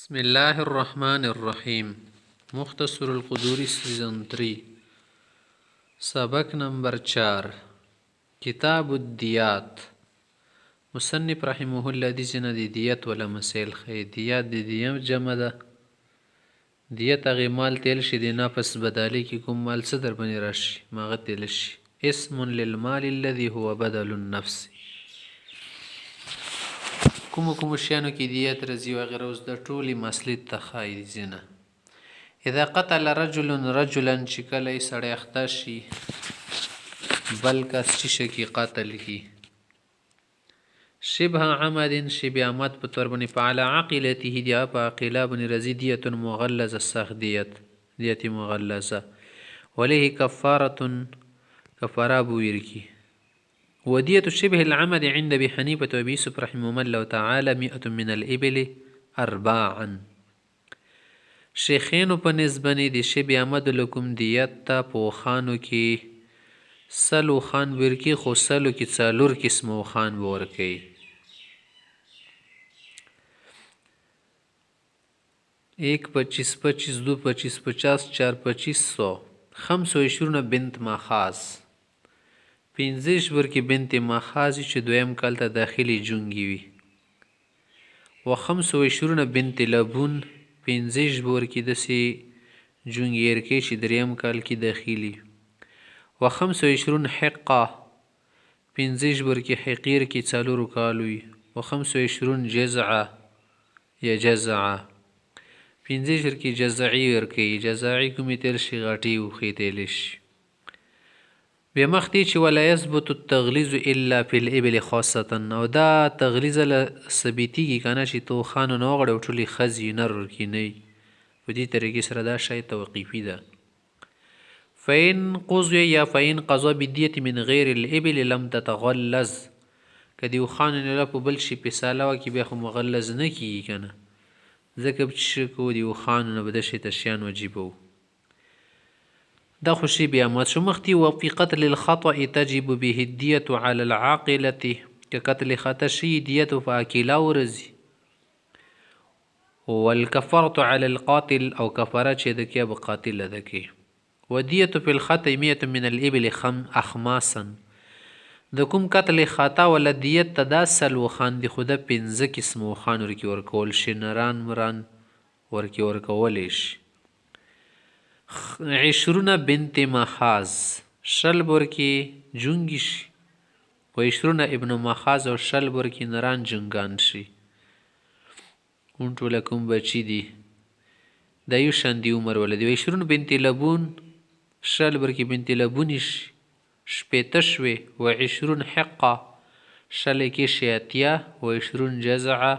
بسم الله الرحمن الرحیم. مختصر القدوری سیزن 3 سبق نمبر 4 کتاب الدیات. مصنف رحمه الله دی سنه دی دیت ولا مسائل خی. دیات دی دیم جمع ده. دیت اغی مال تیل شی دی نفس بدالی کی کم مال صدر بنی راشی ماغت تیل شی. اسم للمال الذي هو بدل النفس. کوم شیانو کې دیت رضی و غیره اوس د ټولي مسلې تخای دي زنه. اذا قتل رجل رجلا چې کله سړی اخته شي بل کس چې شي قتل کی شبه عمد شبه عمد په تور باندې فعلى عقلته دی په عقله باندې رضی دیت مغلظه سخت دیت مغلظه وليه کفاره کفاره بویر کی. ودية شبه العمد عند أبي حنيفة وأبي يوسف رحمهما الله تعالى 100 من الإبل أرباعا. شیخینو په نسبنی دی شبه عمد لکم دیت تا پوخانو کی سلو خان ورکی خو سلو کی څلور قسمو خان ورکی. 1 25 25 2 25 50 4 2500 25 بنت ماخاز 15 ورکی بنت ماخازی چې دویم کال ته داخلي جونګي وي و 25 بنت لبون 15 ورکی دسی جونګیر کې چې دریم کال کې داخلي و 25 حقه 15 ورکی حقیر کې څلور کال وي و 25 جزعه یا جزعه 15 ورکی جزعي ورکی جزعي کومې تل شي غټي او خېتل شي. بمختی چې ولا يثبت التغلیظ الا في الابل خاصه او دا تغلیظ له ثبتی کی کنه چې تو خان نو غړ ټولي خزي نر کی نه په دې طریقې سره دا شی توقیفي ده. فین قضى یا فین قضى بدیه من غیر الابل لم تتغلظ کدی خان نه له په بل شي فیصله وکي به مغلظ نه کی کنه ځکه چې کو دی خان نه بده شي تشیان واجبو دا خوشي بیا مات شو مختی وفي قتل الخطأ تجب به الدية على العاقلة كقتل خطأ شي دية فاكلا ورزي والكفارة على القاتل او كفارة چه دكي بقاتل دكي ودية في الخطأ 100 من الإبل أخماسا دكم قتل خطأ ولا دية تداسل وخان دي خدا 15 قسم وخان ورکی ورکول شنران مران ورکی ورکولیش 20 بنت مخاز شل برکی جونگی شي و 20 ابن مخاز او شل برکی نران جنگان شي. اون ټول کوم بچی دي د یو شاندي عمر ولدي 20 بنت لبون شل برکی بنت لبونش شپیتشوي و 20 حقه شل کی شیاتیا و 20 جزعه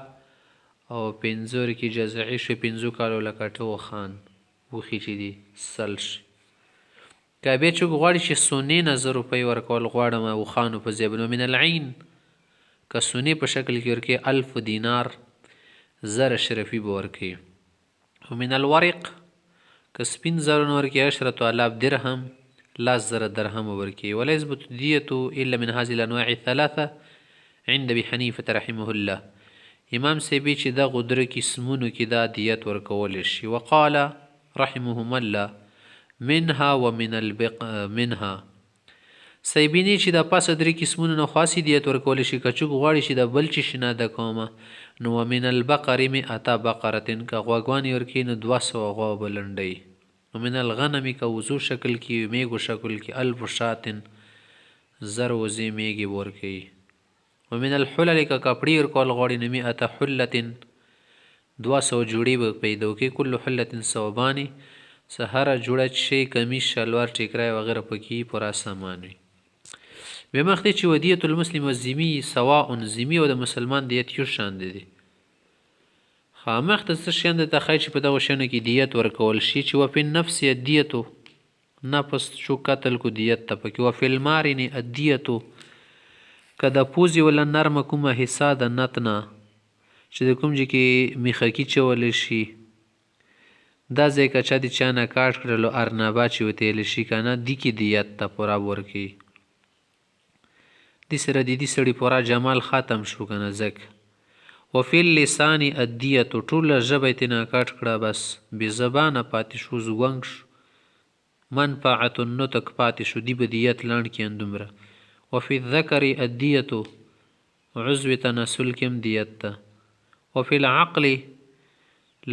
او 15 کی جزعی شو 15 کالو لکټو خان وخی چې دی سلش که بیا چوک غواړي چې سونی نظر روپی ورکول غواړم او خانو په زیبنو من العین که سونی په شکل کې ورکی 1000 دینار زر شرفی بورکی و من الورق که سپین زرون ورکی 10,000 درهم لاس زر درهم ورکی ولا يثبت دیتو الا من هذه الانواع الثلاثه عند ابي حنيفه رحمه الله. امام سیبی چې دا غدره قسمونو کې دا دیت ورکول شي. وقال رحمهم الله منها ومن منها سیبینی چې د پاسه درې قسمونو نه خاصی دیت ورکول شي کچوک غواړي چې د بل چی شنه د کومه نو ومن البقر مئه بقرتن کا غواګوانی ورکی نو 200 غوا بلندی ومن الغنم کا وضو شکل کی میگو شکل کی 1000 شاتن زر وزی میگی ورکی ومن الحلل کا کپڑی ورکول غواړي نو 100 حلتن 200 جوړي به پیدا کی کل حلتن صوبانی سهره جوړه شي کمیس شلوار ټیکرای وغیرہ پکې پورا سامان وي. بمختی چې ودیت المسلم والذمی سواء ذمی او د مسلمان دیت یو شان دي خامخ ته شان د تخای چې په دغه شنه کې دیت ورکول شي چې و په نفس دیتو نفس شو قتل کو دیت ته پکې و فل مارین الدیتو کدا پوزي ولا نرم کومه حصہ د نتنا چې د کوم کې میخکی چول شي دا ځکه چې د چانه کاټ کړلو ارنبا چې وتیل شي کنه د کی دیت ته پورا ورکی د سره د دې سړي پورا جمال ختم شو کنه زک وفي اللسان الدیة ټوله ژبه یې ترېنه کټ کړه بس بې زبانه پاتې شو زونګ شو منفعة النطق پاتې شو دی به دیت لاند کې اندومره وفي الذکر الدیة عضو تناسل کې هم دیت ده وفي العقل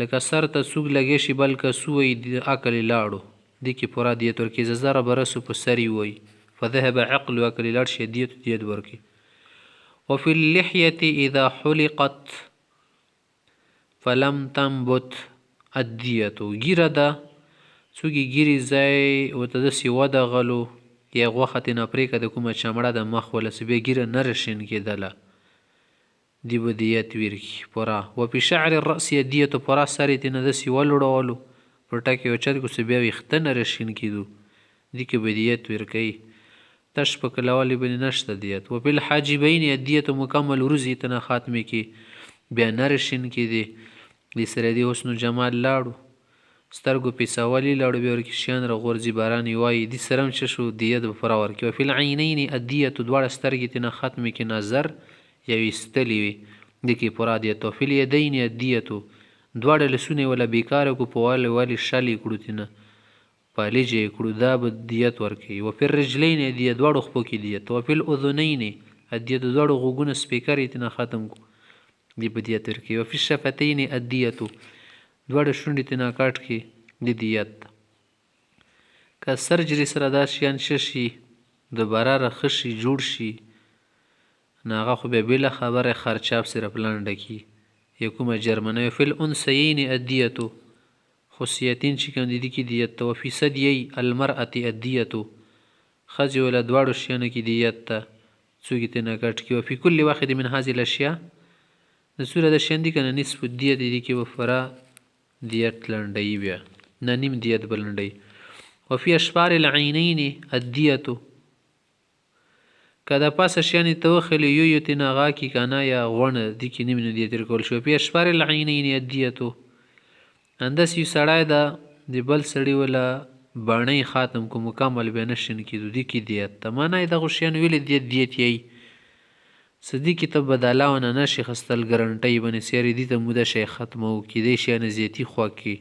لکه سر ته سوګ لګې شي بلکه سوی د عقل لاړو دی کې پورا دیت ورکړي زره برسو په سری وی فذهب عقل عقل لاړ شي دیت ورکړي وفي اللحية إذا حلقت فلم تنبت الدية ګیره ده څوکې ګیرې ځای ورته داسې ودغلو یا غوښه ترېنه پرېږده کومه چمړه د مخ ولسې بیا ګیره نه رشین کېدله دی به دیت ورکړي پوره وفي شعر الرأس الدية پوره سر یې ترېنه داسې ولوړولو پر ټک یې اوچت کړو بیا ویښته نه رشین کېدو دې کې به دیت ورکوي تش په کلوالي باندې نشته دیت وفي الحاجبین الدیة مکمل وروځې ته نه خاتمې کې بیا نه رشین کېدې دې سره دې حسن و جمال لاړو سترګو پیساوالي لاړو بیا ورکې شیان راغورځي باران یې وایي دې سره هم څه شو دیت به پوره ورکړي وفي العینین الدیة دواړه سترګې ته نه ختمې کې نظر یا ویستلې وي دې کې پوره دیت وفي الیدین الدیة دواړه لسونه یې وله بیکاره کړو په والي شل یې کړو ترېنه پالج یې کړو دا به دیت ورکوي وفي الرجلین الدیة دواړو خپو کې دیت وفي الاذنین الدیة دواړو غوږونه سپیکر یې ترېنه ختم کړو دې به دیت ورکوي وفي الشفتین الدیة دواړه شونډې ترېنه کټ کړي د دیت که سرجري سره دا شیان ښه شي دوباره رخه شي جوړ شي نو هغه خو بیا بېله خبره خرچاپ صرف لنډه کي یا کومه جرمنۍ وفي الانثیین الدیة خصیتین چې کوم دي کې دیت ته وفي ثدیی المرأة الدیة ښځې وله دواړو شیانو کې دیت ته څوک یې ترېنه کټ کړي وفي کل واحد من هذه الاشیاء د سوره د شیان دي که نه نصف الدیت دي کې به پوره دیت لنډوي بیا نه نیم دیت به لنډوي وفي اشفار العینین الدیة که د پاسه شیانې ته وخلي یو ترېنه هغه کي که نه یا غوڼه دې کې نیم دیت ورکول شي وفي اشفار العینین الدیة همداسې یو سړی ده د بل سړي وله باڼۍ خاتم کو مکمل بیا نه شین کېدو دې کې دیت ته معنا یې دغو شیانو ولې دیت یی څه دې کې ته بدلاونه نه شي خستل ګرنټۍ باندې سیارې دې ته موده شی ختمه و کېدی شیانه زیاتي خوښ کړي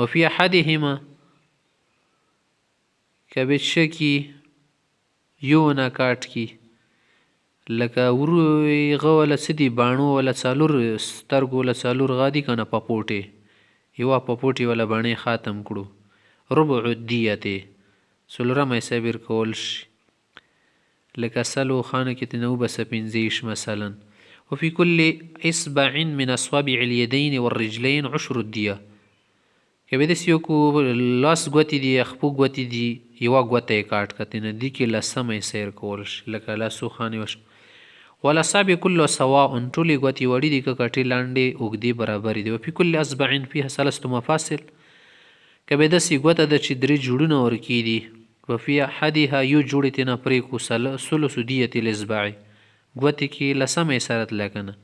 وفي احدهما که به څه کي یو نه کاټ کي لکه هغه وله څه دي باڼو وله څلور سترګو وله څلور غا دي که نه پپوټې یوه پپوټې وله باڼې خاتم کړو ربع الدیتې څلورمه حصه به ورکول شي لکه سلو خانه کې ترېنه وبسه پنځه مثلا وفي كل اصبع من اصابع اليدين والرجلين عشر الدیه که به داسې وکړو لاس ګوتې دي یا خپو ګوتې دي یوه ګوته یې کاټ کړه ترېنه دې کې لسمه حصه یې ورکول شي لکه لاسو خانې وشو والاصابع كله سواء ټولې ګوتې وړې دي که کټې لاندې اوږدې برابرې دي وفي كل اصبع فيها ثلاثه مفاصل که به داسې ګوته ده چې درې جوړونه ورکې دي وفي احدها یو جوړې ترېنه پرېږدو ثلث دیة الاصبع ګوتې کې لسمه حصه راتله که نه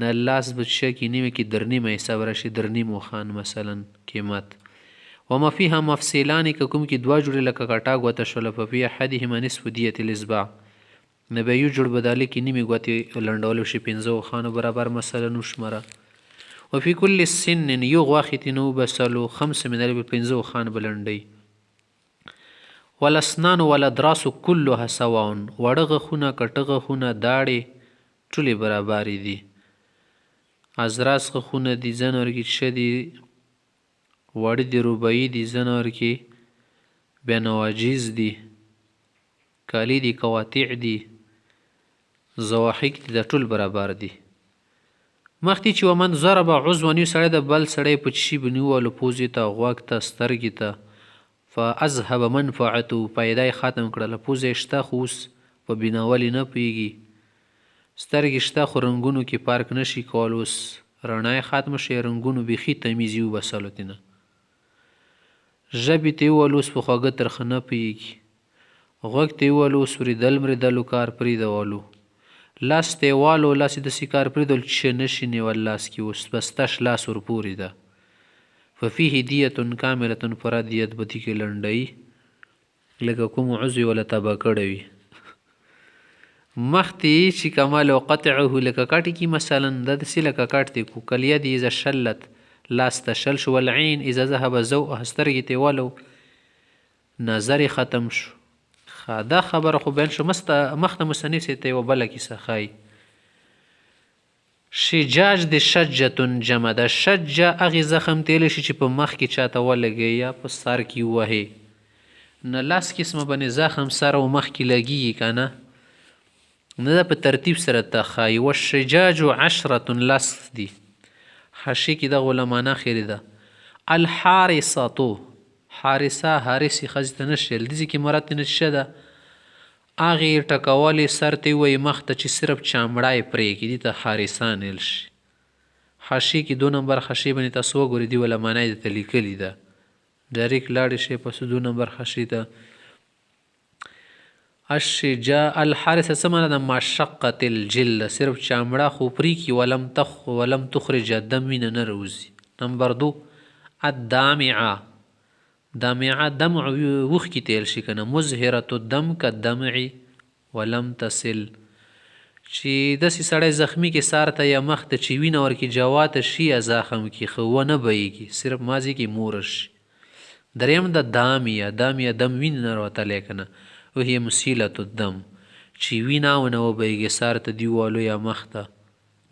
نه لاس به څه کې نیمه کې درنیمه حصه به راشي درنیمو خان مثلا قیمت وما فيها مفصلان که کوم کې دوه جوړې لکه کټا ګوته شوله ففي احدهما نصف دیة الاصبع نه به یو جوړ بداله کې نیمې ګوتې لنډولو شي پنځو خانو برابر مثلا وشمره وفي كل سن یو غواښې ترېنه وبسلو خمس من پنځو خان به لنډوي والاسنان والاضراس كلها سواء وړه غاښونه کټه غاښونه داړې ټولې برابرې دي اضراس غاښونه دي ځنور کې څه دي وړه دي رباعي دي ځنور کې بیا نواجیز دي کالي دي قواطع دي زواحق دي دا ټول برابر دي مخکې چې ومن ضرب عضوا یو سړی د بل سړی په چشي بنیولو پوزې ته غوږ ته سترګې ته فاذهب منفعته پیدا یې ختم کړله پوزه یې شته خو اوس په بیناولي نه پوهېږي سترګې شته خو رنګونو کې پارک نه شي کول اوس رڼا یې ختمه شي رنګونو بیخي تمیز یې وبسلو تېنه ژبې ته یې وویل اوس په خوږه ترخه نه پوهېږي غوږ ته یې وویل اوس ورېدل مرېدلو کار پرېږدولو لاس ته یې والو لاس یې داسې کار پرېږدول چې ښه نه شي نیول لاس کې اوس بس تش لاس ورپورې ده ففيه دیة کاملة پوره دیت به دې کې لنډوي لکه کوم عضو یې وله تباه کړی وي مختی چې کمال او قطعه لکه کاټي کی مثلا د داسې لکه کاټ دی کو کلید اذا شلت لاس ته شل شو والعین اذا ذهب ضوءها سترګې ته والو نظر ختم شو دا خبره خو بیان شو مخته مصنف ته یوه بله کیسه ښایي شجاج د شجتون جمع ده شجه هغې زخم تیلی شي چې په مخ کې چاته ولګي یا په سر کې ووهې نه لاس قسمه باندې زخم سر او مخ کې لګیږي که نه نه دا په ترتیب سره ته ښایي والشجاج 10 لس دي حاشیې کې دغه علمانا خیرې ده الحارثاتو حارثه حارثې ښځې ته نه شیل دې کې مراد نه شه ده هغې ټکولې سر ته یې وایي مخ ته چې صرف چامړه یې پرېږدي دې ته حارثان ویل شي حاشیې کې 2 نمبر حاشیې باندې تاسو وګورئ دې علمانا یې درته لیکلي ده ډایرکټ لاړې شئ پس 2 نمبر حاشیې ته الشجاع الحارثه څه معنی ده مشقت الجل صرف چامړه خو پرېږدي ولم تخرج دم وینه نه روځي نمبر 2 الدامعه دامعه دمع وښکې تیل شي که نه مظهرة الدم کالدمع ولم تصل چې داسې سړی زخمي کې سار ته یا مخ ته چې وینه ورکې جواته شي یا زخم کې ښه ونه بهیږي صرف مازې کې مورش شي دریم د دامیه دم وینه نه راوتلی که نه وهي مسیلة الدم چې وینه ونه وبهیږي سار ته دیوالو یا مخ ته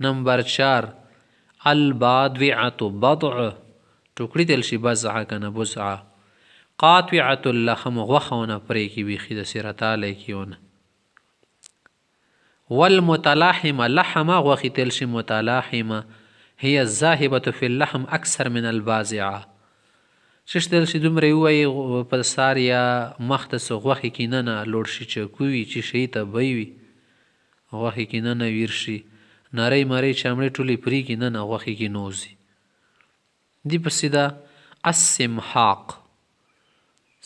نمبر 4 البادوعة بضع ټوکړي تیل شي بزعه که نه بزعه قاطعة اللحم غوښه ونه پرې کې بیخي داسې راتالی کې ونه والمتلاحمه لحمه غوښې تیل شي متلاحمه هي الذاهبة في اللحم اکثر من البازعه چې تیل شي دومره یې ووایي په سار یا مخ ته څه غوښې کې نه لوړ شي چکو وي چې شي ته بی وي غوښې کې نه ویر شي نری مرۍ چمړې ټولې پرې کې نه غوښې کې نوځي دې پسې ده السمحاق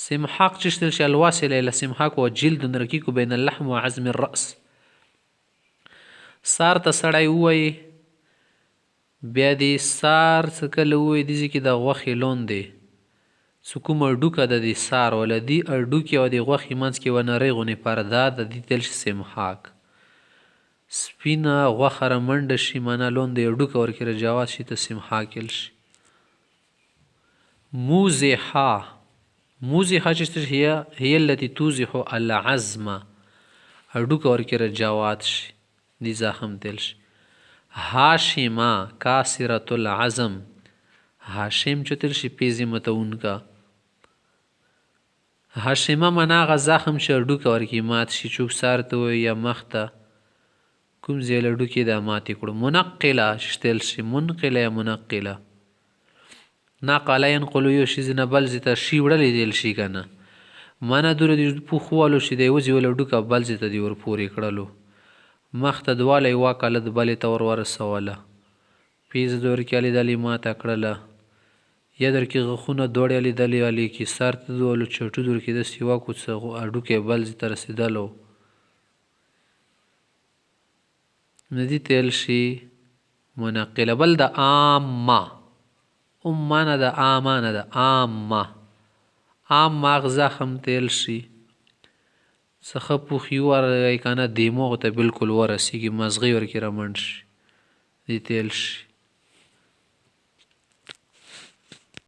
سمحاق چې تیل شي الواصل الى سمحاق و جلد رقیق بین اللحم و عظم الرأس سار ته سړی ووایي بیا دې سار څه کله ووایي دې کې د غوښې لون دی څه کومه اډوکه ده د سار ولا دې اډوکې او د غوښې منځ کې ونه نرۍ غونې پرده ده دې تیل شي سمحاق سپینه غوښه رمنډه شي معنا لون د اډوکه ورکې رجاوات شي ته سمحاق ویل شي موزحه موزحه چې هي التي توزح العظم هډوکه ورکې رجاوات شي دې زخم تیل شي هاشمه کاسرة العظم هاشم چې تیل شي پیزې متونکه هاشمه معنا هغه زخم چې هډوکه ورکې مات شي چوک سار ته وایي یا مخ ته کوم ځای له هډوکې دا ماتې کړو منقله چې تیل شي منقله یا منقله نقله ینقلو یو شي نه بل ځای ته شي وړلی دیل شي که نه منه دوره د پوخ والو چې دی وځي وله ډوکه بل ځای ته دې ور پورې کړلو مخ ته دواله یې واکله د بلې ته ور ورسوله پیزه د ورکې الیدلې ماته کړله یا در کې غاښونه دوړې الیدلې علي کې سر ته دولو چټو در کې داسې واکو څه هډوکی بل ځای ته رسېدلو نو دې تیل شي منقله بل د عامه معنی د آمانه د عامه عامه هغه زخم تیل شي څخه پوخي ورغی که نه دیموغ ته بلکل ورسېږي مزغې ورکې رامنډ شي دې تیل شي